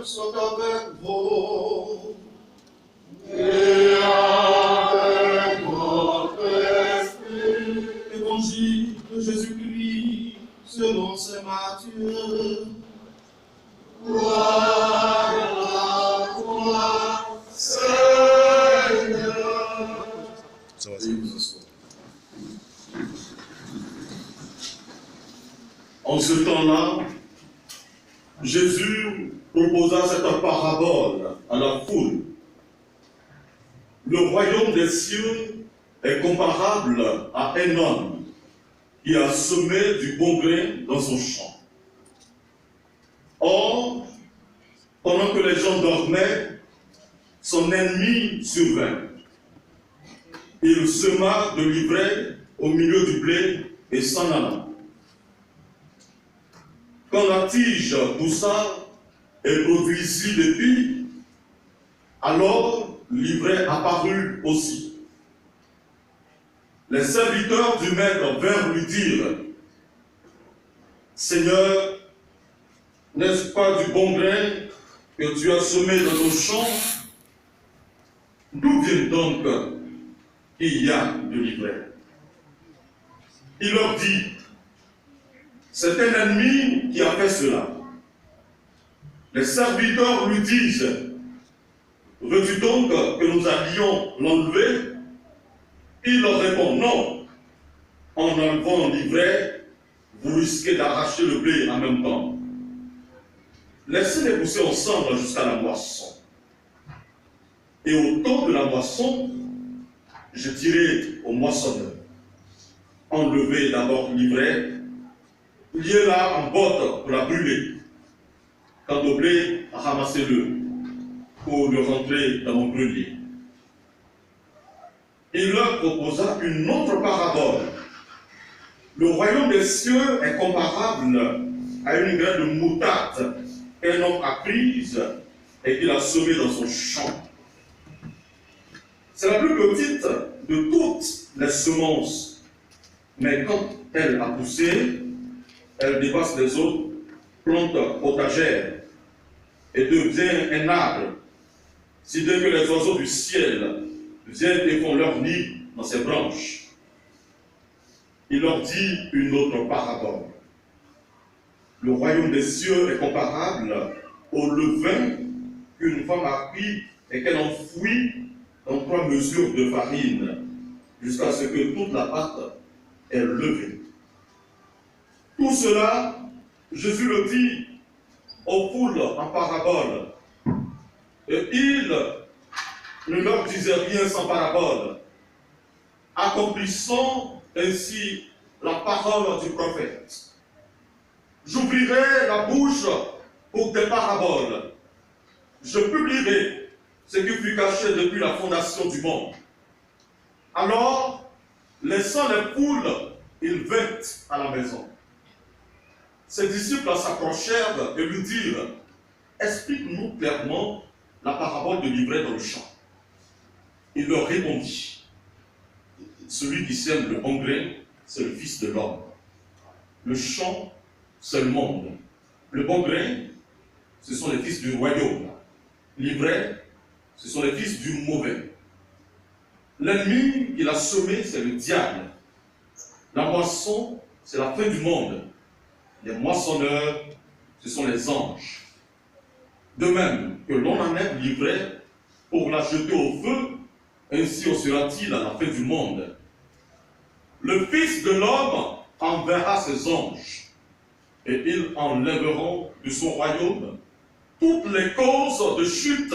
soit avec vous. Et avec votre esprit. Évangile de Jésus-Christ selon saint Matthieu. Gloire à toi, Seigneur. Veuillez vous asseoir. En ce temps-là, Jésus proposa cette parabole à la foule. Le royaume des cieux est comparable à un homme qui a semé du bon grain dans son champ. Or, pendant que les gens dormaient, son ennemi survint. Il sema de l'ivraie au milieu du blé et s'en alla. Quand la tige poussa et produisit des pis, alors l'ivraie apparut aussi. Les serviteurs du maître vinrent lui dire: Seigneur, n'est-ce pas du bon grain que tu as semé dans nos champs? D'où vient donc qu'il y a de l'ivraie? Il leur dit: c'est un ennemi qui a fait cela. Les serviteurs lui disent: veux-tu donc que nous allions l'enlever? Il leur répond: non. En enlevant l'ivraie, vous risquez d'arracher le blé en même temps. Laissez-les pousser ensemble jusqu'à la moisson. Et au temps de la moisson, je dirai au moissonneur: enlevez d'abord l'ivraie, liez-la en botte pour la brûler. Quant au blé, ramassez-le pour le rentrer dans mon grenier. Il leur proposa une autre parabole. Le royaume des cieux est comparable à une graine de moutarde qu'un homme a prise et qu'il a semée dans son champ. C'est la plus petite de toutes les semences, mais quand elle a poussé, elle dépasse les autres plantes potagères et devient un arbre, si bien que les oiseaux du ciel viennent et font leur nid dans ses branches. Il leur dit une autre parabole. Le royaume des cieux est comparable au levain qu'une femme a pris et qu'elle enfouit dans 3 mesures de farine, jusqu'à ce que toute la pâte est levée. Tout cela, Jésus le dit aux foules en parabole. Et il ne leur disait rien sans parabole, accomplissant ainsi la parole du prophète. J'ouvrirai la bouche pour des paraboles. Je publierai ce qui fut caché depuis la fondation du monde. Alors, laissant les foules, ils vinrent à la maison. Ses disciples s'approchèrent et lui dirent: explique-nous clairement la parabole de l'ivraie dans le champ. Il leur répondit: celui qui sème le bon grain, c'est le Fils de l'homme. Le champ, c'est le monde. Le bon grain, ce sont les fils du royaume. L'ivraie, ce sont les fils du mauvais. L'ennemi qu'il a semé, c'est le diable. La moisson, c'est la fin du monde. Les moissonneurs, ce sont les anges. De même que l'on enlève l'ivraie pour la jeter au feu, ainsi en sera-t-il à la fin du monde. Le Fils de l'homme enverra ses anges, et ils enlèveront de son royaume toutes les causes de chute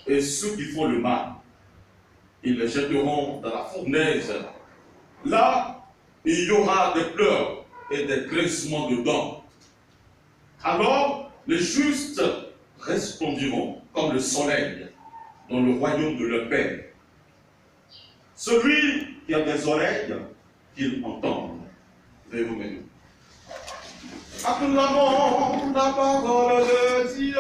et ceux qui font le mal. Ils les jetteront dans la fournaise. Là, il y aura des pleurs et des grincements de dents. Alors, les justes resplendiront comme le soleil dans le royaume de leur Père. Celui qui a des oreilles, qu'il entende. Veuillez vous mettre. Acclamons la parole de Dieu.